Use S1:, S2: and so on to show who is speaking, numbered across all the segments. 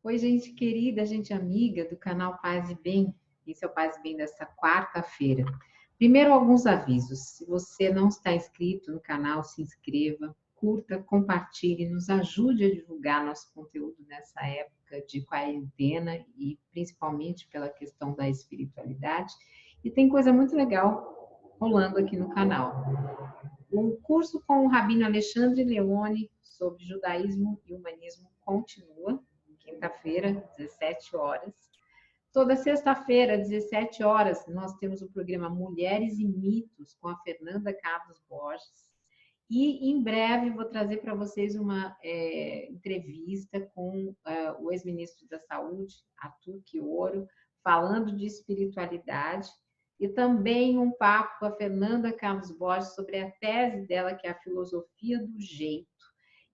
S1: Oi, gente querida, gente amiga do canal Paz e Bem. Esse é o Paz e Bem desta quarta-feira. Primeiro, alguns avisos. Se você não está inscrito no canal, se inscreva, curta, compartilhe, nos ajude a divulgar nosso conteúdo nessa época de quarentena e principalmente pela questão da espiritualidade. E tem coisa muito legal rolando aqui no canal. O curso com o Rabino Alexandre Leone sobre judaísmo e humanismo continua, quinta-feira, 17 horas. Toda sexta-feira, 17 horas, nós temos o programa Mulheres e Mitos com a Fernanda Carlos Borges. E em breve vou trazer para vocês uma entrevista com o ex-ministro da Saúde, Arthur Quioro, falando de espiritualidade, e também um papo com a Fernanda Carlos Borges sobre a tese dela, que é a filosofia do jeito.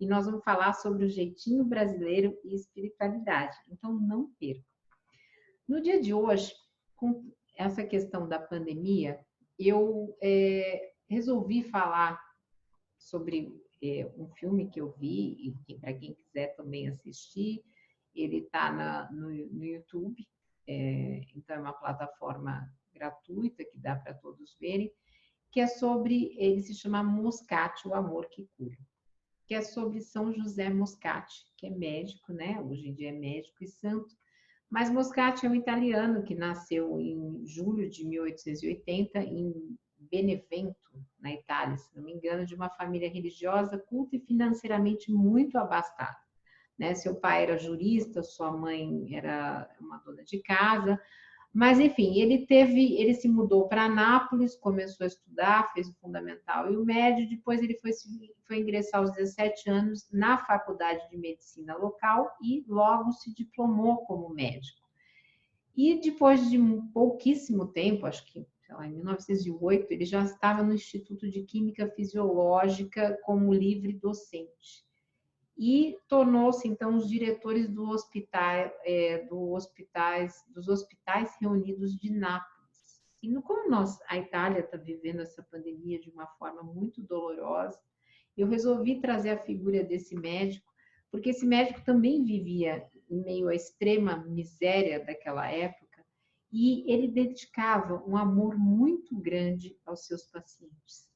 S1: E nós vamos falar sobre o jeitinho brasileiro e espiritualidade. Então, não percam. No dia de hoje, com essa questão da pandemia, eu resolvi falar sobre um filme que eu vi, e para quem quiser também assistir, ele está no YouTube, então é uma plataforma gratuita que dá para todos verem, que é sobre, ele se chama Moscati, o amor que cura, que é sobre São José Moscati, que é médico, né? Hoje em dia é médico e santo, mas Moscati é um italiano que nasceu em julho de 1880 em Benevento, na Itália, se não me engano, de uma família religiosa, culta e financeiramente muito abastada. Né? Seu pai era jurista, sua mãe era uma dona de casa, mas enfim, ele se mudou para Nápoles, começou a estudar, fez o fundamental e o médio, depois ele foi ingressar aos 17 anos na faculdade de medicina local e logo se diplomou como médico. E depois de pouquíssimo tempo, acho que sei lá, em 1908, ele já estava no Instituto de Química Fisiológica como livre docente. E tornou-se, então, os diretores dos hospitais reunidos de Nápoles. E como a Itália está vivendo essa pandemia de uma forma muito dolorosa, eu resolvi trazer a figura desse médico, porque esse médico também vivia em meio à extrema miséria daquela época, e ele dedicava um amor muito grande aos seus pacientes.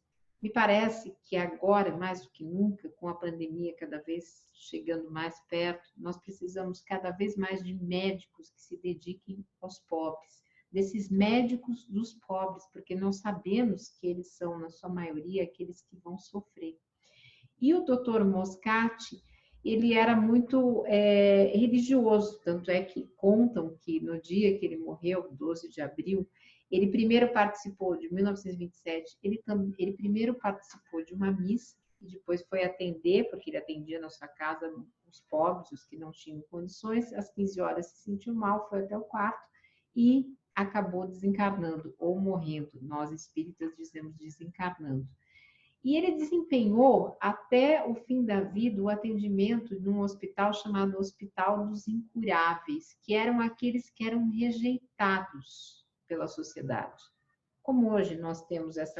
S1: Me parece que agora, mais do que nunca, com a pandemia cada vez chegando mais perto, nós precisamos cada vez mais de médicos que se dediquem aos pobres, desses médicos dos pobres, porque nós sabemos que eles são, na sua maioria, aqueles que vão sofrer. E o doutor Moscati, ele era muito religioso, tanto é que contam que no dia que ele morreu, 12 de abril, ele primeiro participou, de 1927, ele primeiro participou de uma missa, e depois foi atender, porque ele atendia na sua casa os pobres, os que não tinham condições, às 15 horas se sentiu mal, foi até o quarto e acabou desencarnando, ou morrendo, nós espíritas dizemos desencarnando. E ele desempenhou até o fim da vida o atendimento num hospital chamado Hospital dos Incuráveis, que eram aqueles que eram rejeitados pela sociedade. Como hoje nós temos as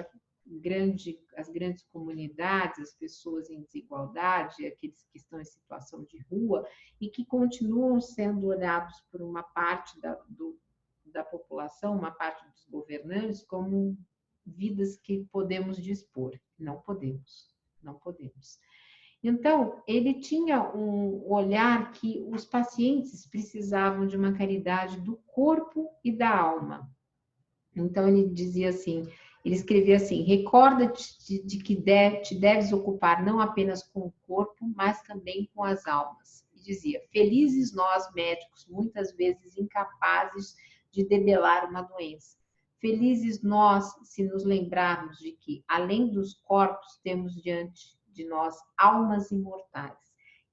S1: grandes comunidades, as pessoas em desigualdade, aqueles que estão em situação de rua e que continuam sendo olhados por uma parte da população, uma parte dos governantes, como vidas que podemos dispor. Não podemos, não podemos. Então, ele tinha um olhar que os pacientes precisavam de uma caridade do corpo e da alma. Então, ele dizia assim, ele escrevia assim, recorda-te de que te deves ocupar não apenas com o corpo, mas também com as almas. E dizia, felizes nós, médicos, muitas vezes incapazes de debelar uma doença. Felizes nós se nos lembrarmos de que, além dos corpos, temos diante de nós almas imortais,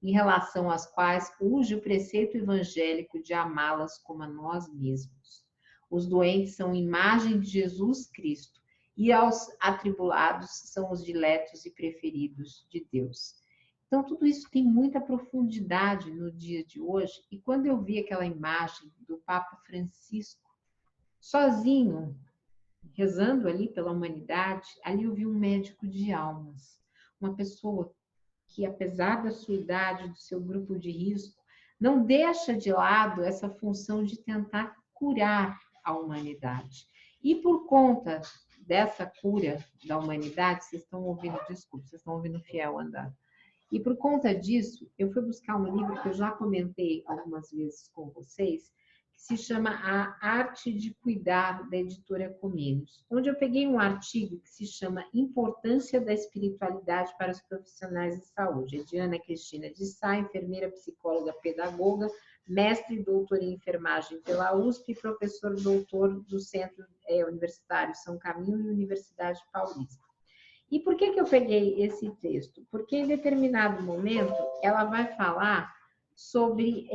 S1: em relação às quais urge o preceito evangélico de amá-las como a nós mesmos. Os doentes são imagem de Jesus Cristo e aos atribulados são os diletos e preferidos de Deus. Então, tudo isso tem muita profundidade no dia de hoje. E quando eu vi aquela imagem do Papa Francisco, sozinho, rezando ali pela humanidade, ali eu vi um médico de almas, uma pessoa que, apesar da sua idade, do seu grupo de risco, não deixa de lado essa função de tentar curar a humanidade. E por conta dessa cura da humanidade, vocês estão ouvindo, desculpa, vocês estão ouvindo o fiel andar. E por conta disso, eu fui buscar um livro que eu já comentei algumas vezes com vocês, que se chama A Arte de Cuidar, da editora Comênios, onde eu peguei um artigo que se chama Importância da Espiritualidade para os Profissionais de Saúde. É de Ana Cristina de Sá, enfermeira, psicóloga, pedagoga, mestre e doutor em enfermagem pela USP e professor doutor do Centro Universitário São Camilo e Universidade Paulista. E por que eu peguei esse texto? Porque em determinado momento ela vai falar sobre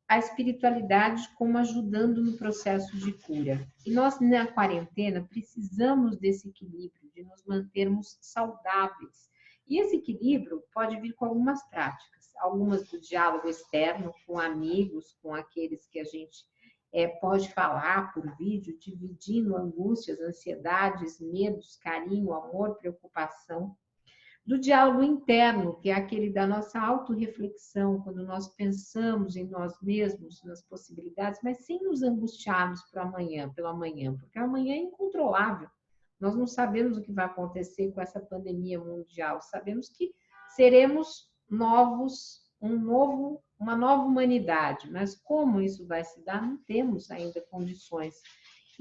S1: a espiritualidade como ajudando no processo de cura. E nós, na quarentena, precisamos desse equilíbrio, de nos mantermos saudáveis. E esse equilíbrio pode vir com algumas práticas, algumas do diálogo externo, com amigos, com aqueles que a gente pode falar por vídeo, dividindo angústias, ansiedades, medos, carinho, amor, preocupação. Do diálogo interno, que é aquele da nossa autorreflexão, quando nós pensamos em nós mesmos, nas possibilidades, mas sem nos angustiarmos pelo amanhã, porque o amanhã é incontrolável. Nós não sabemos o que vai acontecer com essa pandemia mundial, sabemos que seremos uma nova humanidade, mas como isso vai se dar, não temos ainda condições.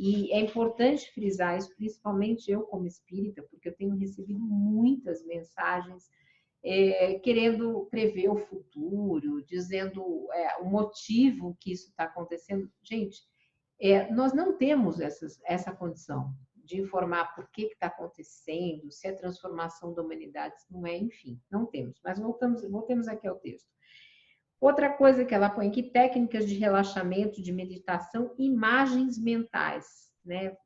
S1: E é importante frisar isso, principalmente eu como espírita, porque eu tenho recebido muitas mensagens querendo prever o futuro, dizendo o motivo que isso está acontecendo. Gente, nós não temos essa condição de informar por que está acontecendo, se é transformação da humanidade, se não é, enfim, não temos. Mas voltemos aqui ao texto. Outra coisa que ela põe aqui, técnicas de relaxamento, de meditação, imagens mentais, né?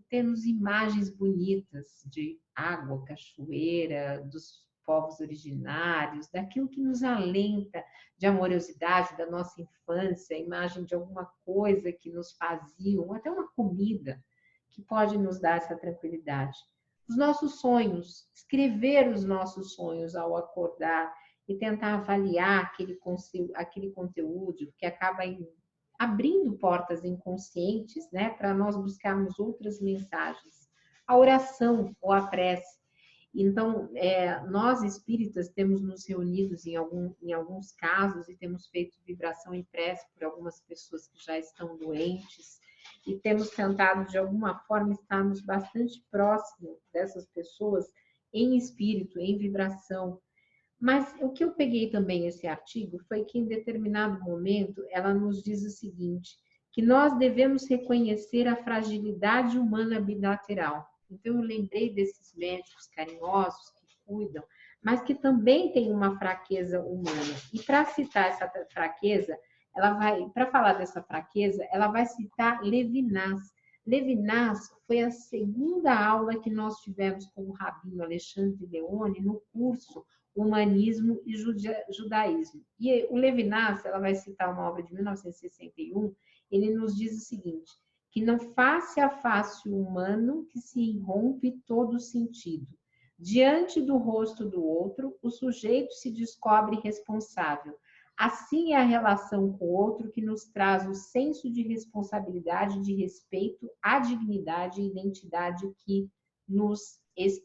S1: Temos imagens bonitas de água, cachoeira, dos povos originários, daquilo que nos alenta de amorosidade da nossa infância, imagem de alguma coisa que nos faziam, até uma comida que pode nos dar essa tranquilidade. Os nossos sonhos, escrever os nossos sonhos ao acordar, e tentar avaliar aquele conteúdo que acaba abrindo portas inconscientes, né, para nós buscarmos outras mensagens. A oração ou a prece. Então, nós espíritas temos nos reunidos em alguns casos e temos feito vibração em prece por algumas pessoas que já estão doentes e temos tentado, de alguma forma, estarmos bastante próximos dessas pessoas em espírito, em vibração. Mas o que eu peguei também esse artigo foi que em determinado momento ela nos diz o seguinte, que nós devemos reconhecer a fragilidade humana bilateral. Então eu lembrei desses médicos carinhosos que cuidam, mas que também têm uma fraqueza humana. E para citar essa fraqueza, para falar dessa fraqueza, ela vai citar Levinas. Levinas foi a segunda aula que nós tivemos com o Rabino Alexandre Leone no curso Humanismo e Judaísmo. E o Levinas, ela vai citar uma obra de 1961, ele nos diz o seguinte, que não face a face humano que se irrompe todo sentido. Diante do rosto do outro, o sujeito se descobre responsável. Assim é a relação com o outro que nos traz o senso de responsabilidade, de respeito à dignidade e identidade que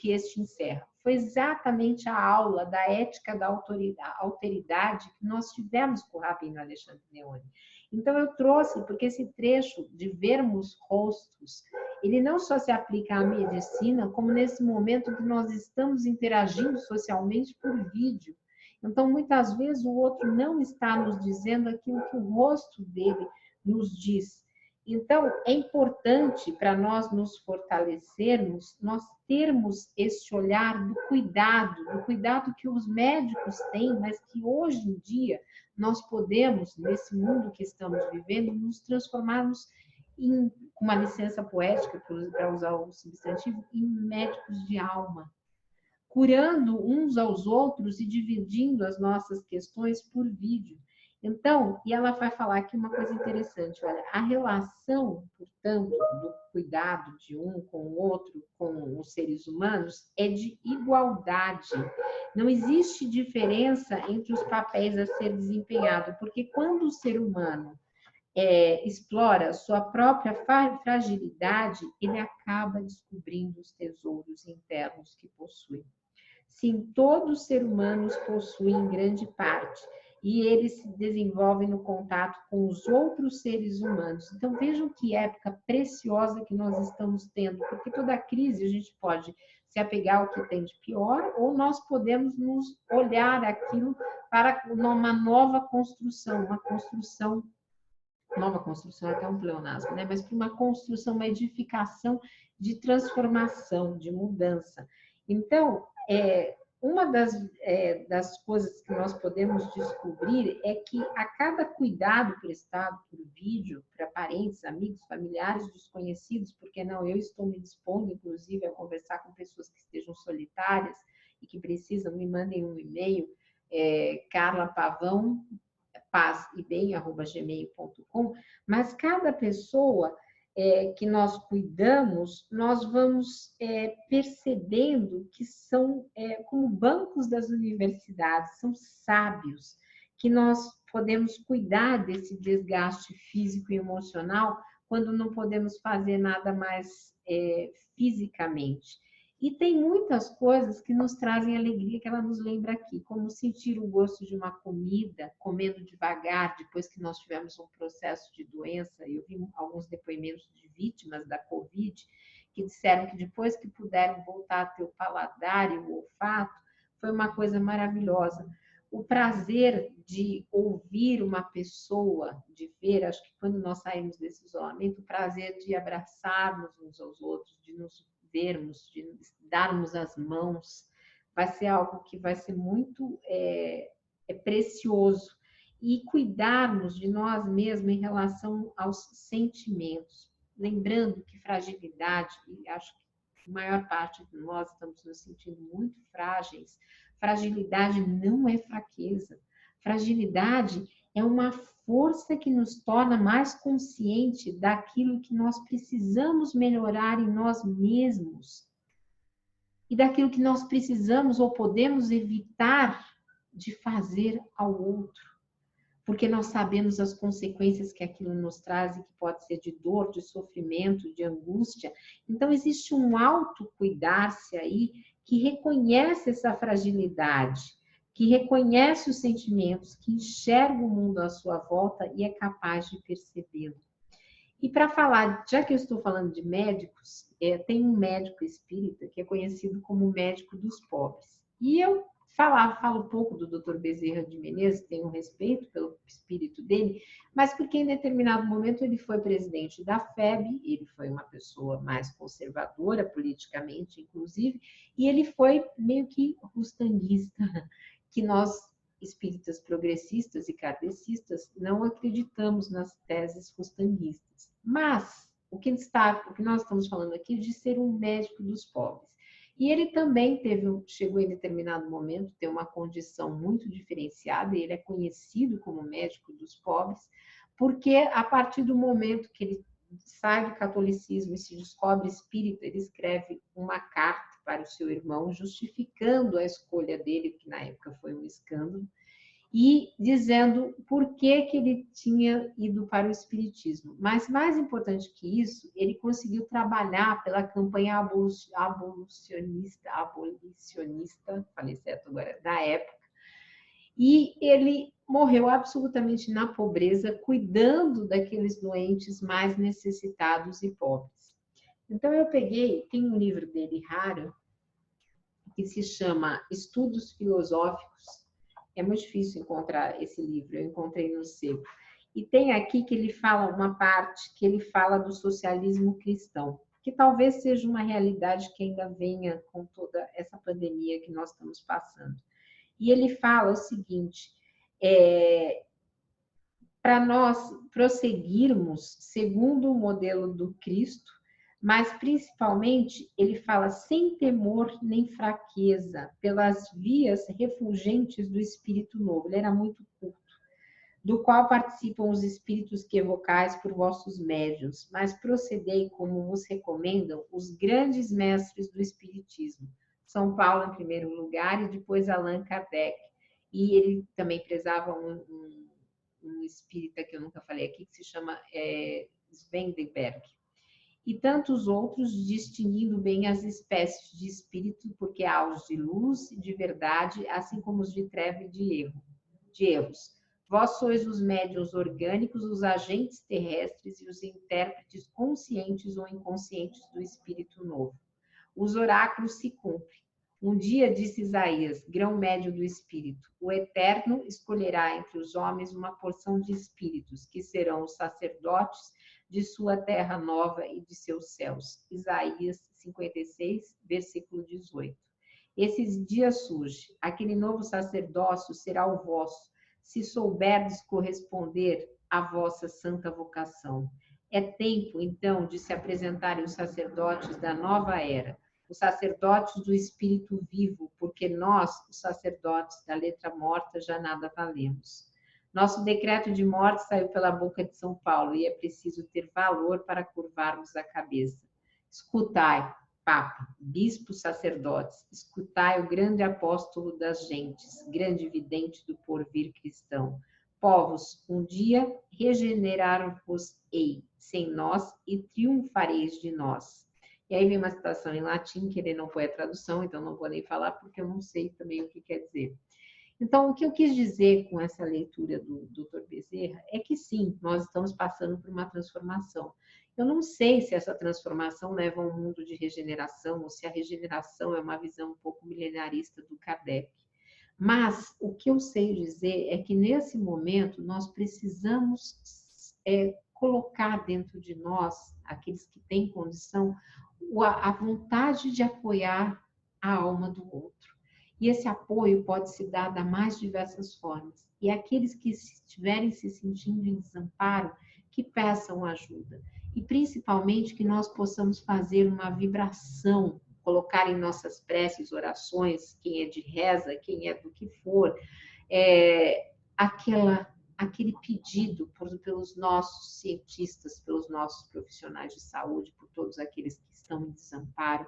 S1: este encerra. Foi exatamente a aula da ética da alteridade que nós tivemos com o Rabino Alexandre Leone. Então eu trouxe, porque esse trecho de vermos rostos, ele não só se aplica à medicina, como nesse momento que nós estamos interagindo socialmente por vídeo. Então, muitas vezes, o outro não está nos dizendo aquilo que o rosto dele nos diz. Então, é importante para nós nos fortalecermos, nós termos esse olhar do cuidado que os médicos têm, mas que hoje em dia nós podemos, nesse mundo que estamos vivendo, nos transformarmos em, com uma licença poética, para usar o substantivo, em médicos de alma, curando uns aos outros e dividindo as nossas questões por vídeo. Então, e ela vai falar aqui uma coisa interessante, olha, a relação, portanto, do cuidado de um com o outro, com os seres humanos, é de igualdade. Não existe diferença entre os papéis a ser desempenhado, porque quando o ser humano explora sua própria fragilidade, ele acaba descobrindo os tesouros internos que possui. Sim, todos os seres humanos possuem grande parte e eles se desenvolvem no contato com os outros seres humanos. Então vejam que época preciosa que nós estamos tendo, porque toda crise a gente pode se apegar ao que tem de pior ou nós podemos nos olhar aquilo para uma nova construção, nova construção é até um pleonasmo, né? Mas para uma construção, uma edificação de transformação, de mudança. Então, uma das coisas que nós podemos descobrir é que a cada cuidado prestado por vídeo, para parentes, amigos, familiares, desconhecidos, porque não, eu estou me dispondo, inclusive, a conversar com pessoas que estejam solitárias e que precisam, me mandem um e-mail, Carla Pavão, pazebem@gmail.com, mas cada pessoa que nós cuidamos, nós vamos percebendo que são como bancos das universidades, são sábios, que nós podemos cuidar desse desgaste físico e emocional quando não podemos fazer nada mais fisicamente. E tem muitas coisas que nos trazem alegria, que ela nos lembra aqui, como sentir o gosto de uma comida, comendo devagar, depois que nós tivemos um processo de doença. Eu vi alguns depoimentos de vítimas da Covid, que disseram que depois que puderam voltar a ter o paladar e o olfato, foi uma coisa maravilhosa. O prazer de ouvir uma pessoa, de ver, acho que quando nós saímos desse isolamento, o prazer de abraçarmos uns aos outros, de nos vermos, de darmos as mãos, vai ser algo que vai ser muito precioso. E cuidarmos de nós mesmos em relação aos sentimentos. Lembrando que fragilidade, e acho que a maior parte de nós estamos nos sentindo muito frágeis, fragilidade não é fraqueza. Fragilidade é uma força que nos torna mais consciente daquilo que nós precisamos melhorar em nós mesmos e daquilo que nós precisamos ou podemos evitar de fazer ao outro, porque nós sabemos as consequências que aquilo nos traz e que pode ser de dor, de sofrimento, de angústia. Então existe um autocuidar-se aí que reconhece essa fragilidade, que reconhece os sentimentos, que enxerga o mundo à sua volta e é capaz de percebê-lo. E para falar, já que eu estou falando de médicos, tem um médico espírita que é conhecido como médico dos pobres. E eu falo pouco do Dr. Bezerra de Menezes, tenho respeito pelo espírito dele, mas porque em determinado momento ele foi presidente da FEB, ele foi uma pessoa mais conservadora politicamente, inclusive, e ele foi meio que rustanguista, que nós espíritas progressistas e kardecistas não acreditamos nas teses rustanguistas. Mas o que nós estamos falando aqui é de ser um médico dos pobres. E ele também chegou em determinado momento a ter uma condição muito diferenciada, e ele é conhecido como médico dos pobres, porque a partir do momento que ele sai do catolicismo e se descobre espírita, ele escreve uma carta para o seu irmão, justificando a escolha dele, que na época foi um escândalo, e dizendo por que ele tinha ido para o espiritismo. Mas mais importante que isso, ele conseguiu trabalhar pela campanha abolicionista, falei certo agora, da época, e ele morreu absolutamente na pobreza, cuidando daqueles doentes mais necessitados e pobres. Então eu tem um livro dele raro, que se chama Estudos Filosóficos. É muito difícil encontrar esse livro, eu encontrei no sebo. E tem aqui que ele fala uma parte que ele fala do socialismo cristão, que talvez seja uma realidade que ainda venha com toda essa pandemia que nós estamos passando. E ele fala o seguinte, para nós prosseguirmos segundo o modelo do Cristo, mas principalmente ele fala sem temor nem fraqueza, pelas vias refulgentes do Espírito Novo. Ele era muito culto. do qual participam os espíritos que evocais por vossos médiuns, mas procedei como vos recomendam os grandes mestres do espiritismo. São Paulo em primeiro lugar e depois Allan Kardec. E ele também prezava um espírita que eu nunca falei aqui, que se chama Svendenberg. E tantos outros, distinguindo bem as espécies de espírito, porque há os de luz e de verdade, assim como os de treva e de erros. Vós sois os médiuns orgânicos, os agentes terrestres e os intérpretes conscientes ou inconscientes do espírito novo. Os oráculos se cumprem. Um dia, disse Isaías, grão médio do espírito, o Eterno escolherá entre os homens uma porção de espíritos, que serão os sacerdotes de sua terra nova e de seus céus. Isaías 56, versículo 18. Esse dia surge, aquele novo sacerdócio será o vosso, se souberdes corresponder à vossa santa vocação. É tempo, então, de se apresentarem os sacerdotes da nova era, os sacerdotes do Espírito vivo, porque nós, os sacerdotes da letra morta, já nada valemos. Nosso decreto de morte saiu pela boca de São Paulo e é preciso ter valor para curvarmos a cabeça. Escutai, Papa, bispos, sacerdotes, escutai o grande apóstolo das gentes, grande vidente do porvir cristão. Povos, um dia regeneraram-vos-ei sem nós e triunfareis de nós. E aí vem uma citação em latim, que ele não foi a tradução, então não vou nem falar, porque eu não sei também o que quer dizer. Então, o que eu quis dizer com essa leitura do Dr. Bezerra é que sim, nós estamos passando por uma transformação. Eu não sei se essa transformação leva a um mundo de regeneração ou se a regeneração é uma visão um pouco milenarista do Kardec. Mas o que eu sei dizer é que nesse momento nós precisamos colocar dentro de nós, aqueles que têm condição, a vontade de apoiar a alma do outro. E esse apoio pode se dar das mais diversas formas. E aqueles que estiverem se sentindo em desamparo, que peçam ajuda. E principalmente que nós possamos fazer uma vibração, colocar em nossas preces, orações, quem é de reza, quem é do que for, aquele pedido pelos nossos cientistas, pelos nossos profissionais de saúde, por todos aqueles que estão em desamparo,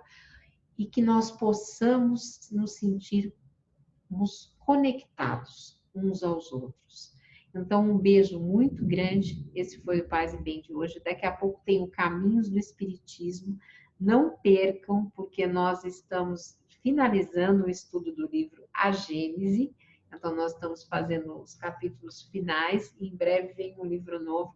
S1: e que nós possamos nos sentirmos conectados uns aos outros. Então, um beijo muito grande. Esse foi o Paz e Bem de hoje. Daqui a pouco tem o Caminhos do Espiritismo. Não percam, porque nós estamos finalizando o estudo do livro A Gênese. Então, nós estamos fazendo os capítulos finais e em breve vem um livro novo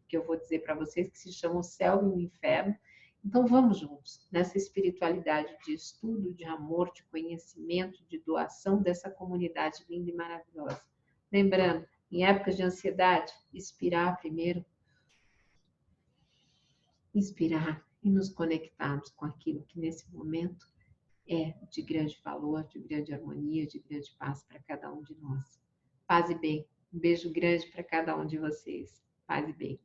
S1: que eu vou dizer para vocês, que se chama O Céu e o Inferno. Então, vamos juntos nessa espiritualidade de estudo, de amor, de conhecimento, de doação dessa comunidade linda e maravilhosa. Lembrando, em épocas de ansiedade, expirar primeiro, inspirar e nos conectarmos com aquilo que nesse momento é de grande valor, de grande harmonia, de grande paz para cada um de nós. Paz e bem. Um beijo grande para cada um de vocês. Paz e bem.